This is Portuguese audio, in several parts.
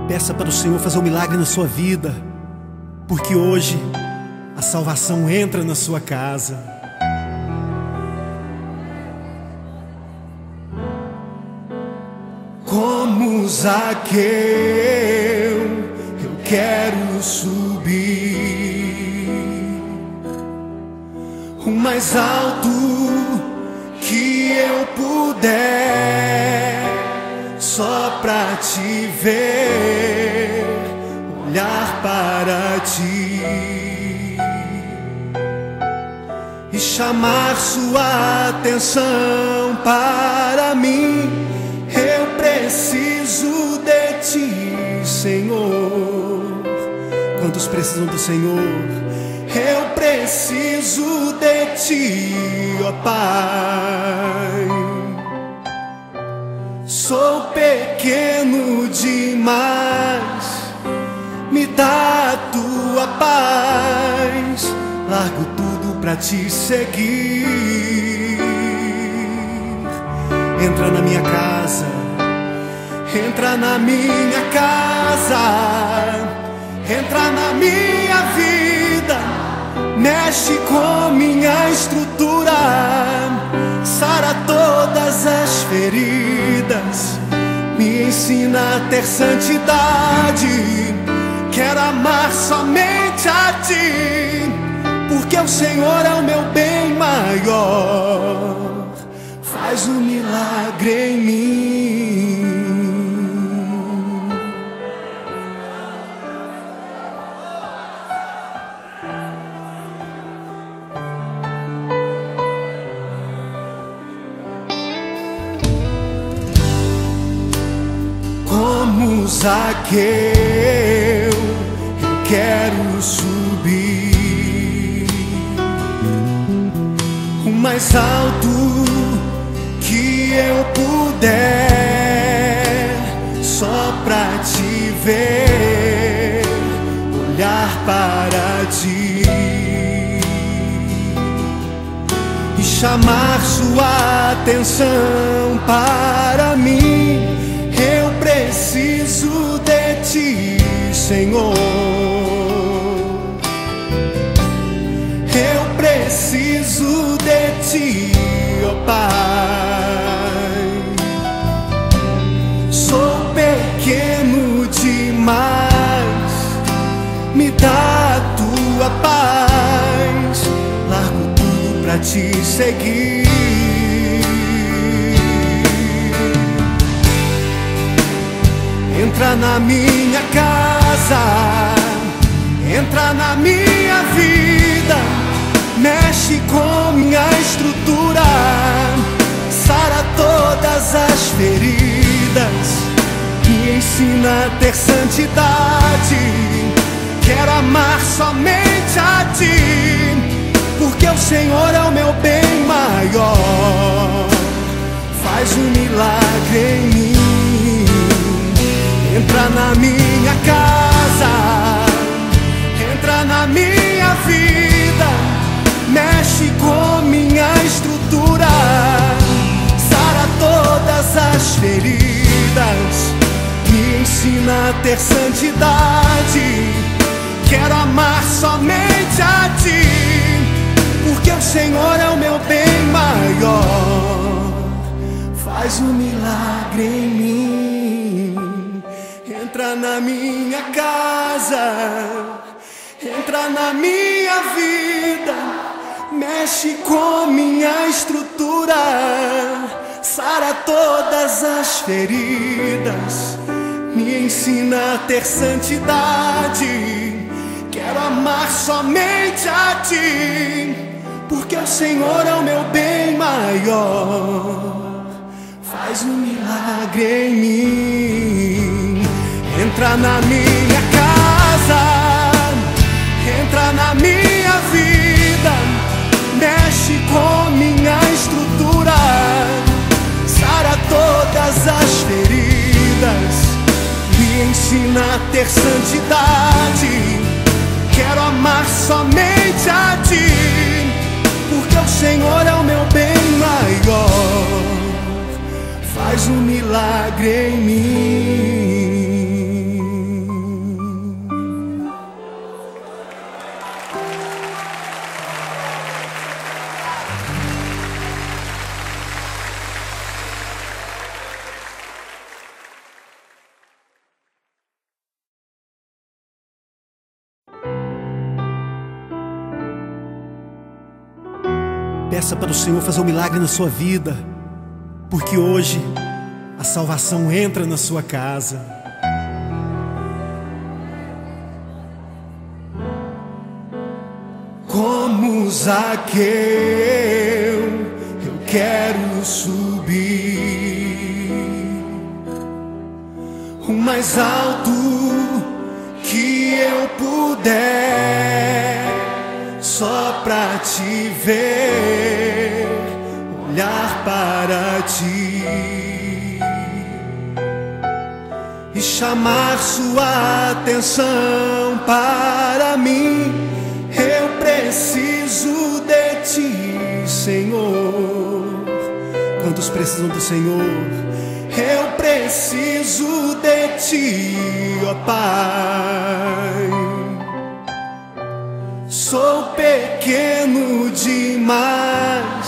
Peça para o Senhor fazer um milagre na sua vida, porque hoje a salvação entra na sua casa. Como Zaqueu, eu quero subir o mais alto que eu puder, só pra te ver, olhar para ti e chamar sua atenção para mim. Eu preciso de ti, Senhor. Quantos precisam do Senhor? Eu preciso de ti, ó Pai. Sou pequeno demais, me dá a tua paz. Largo tudo pra te seguir. Entra na minha casa, entra na minha casa, entra na minha vida, mexe com minha estrutura, sara todas as feridas, me ensina a ter santidade. Quero amar somente a ti, porque o Senhor é o meu bem maior. Faz um milagre em mim. Como Zaqueu, eu quero subir o mais alto que eu puder, só pra te ver, olhar para ti e chamar sua atenção para mim. Eu preciso de ti, Senhor. Eu preciso de ti, ó Pai. Sou pequeno demais, me dá a tua paz. Largo tudo pra te seguir. Entra na minha casa, entra na minha vida, mexe com minha estrutura, sara todas as feridas, me ensina a ter santidade. Quero amar somente a ti, porque o Senhor é o meu bem maior. Faz um milagre em mim. Entra na minha casa, entra na minha vida, mexe com minha estrutura, sara todas as feridas, me ensina a ter santidade. Quero amar somente a ti, porque o Senhor é o meu bem maior. Faz um milagre em mim. Entra na minha casa, entra na minha vida, mexe com minha estrutura, sara todas as feridas, me ensina a ter santidade. Quero amar somente a ti, porque o Senhor é o meu bem maior. Faz um milagre em mim. Entra na minha casa, entra na minha vida, mexe com minha estrutura, sara todas as feridas, me ensina a ter santidade. Quero amar somente a ti, porque o Senhor é o meu bem maior. Faz um milagre em mim. Peça para o Senhor fazer um milagre na sua vida, porque hoje a salvação entra na sua casa. Como Zaqueu, eu quero subir o mais alto que eu puder, só pra te ver, olhar para ti e chamar sua atenção para mim. Eu preciso de ti, Senhor. Quantos precisam do Senhor? Eu preciso de ti, ó Pai. Sou pequeno demais,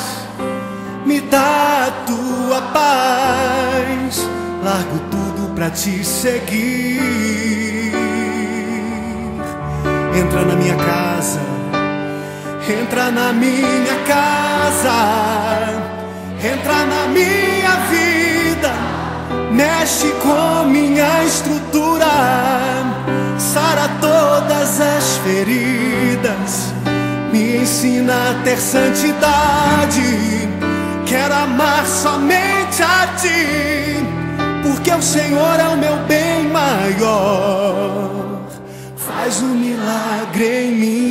me dá a tua paz. Largo tudo pra te seguir. Entra na minha casa, entra na minha casa, entra na minha vida, mexe com minha estrutura, sara todas as feridas, me ensina a ter santidade. Quero amar somente a ti, porque o Senhor é o meu bem maior. Faz um milagre em mim.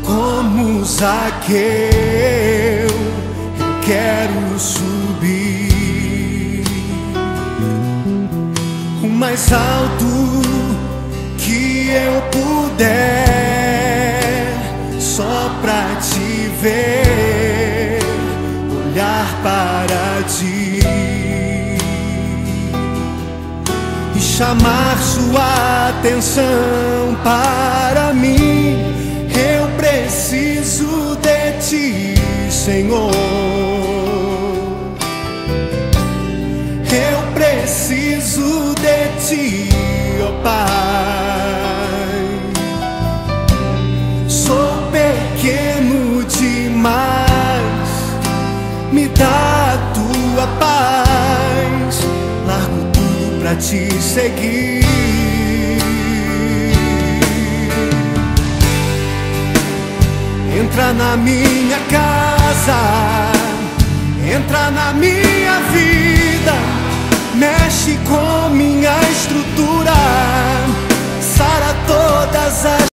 Como Zaqueu, eu quero subir o mais alto que eu puder, só pra te ver, olhar para ti e chamar sua atenção para mim. Eu preciso de ti, Senhor. Eu preciso de ti, ó Pai. Sou pequeno demais, me dá a tua paz. Largo tudo pra te seguir. Entra na minha casa, entra na minha vida, mexe com minha estrutura, sara todas as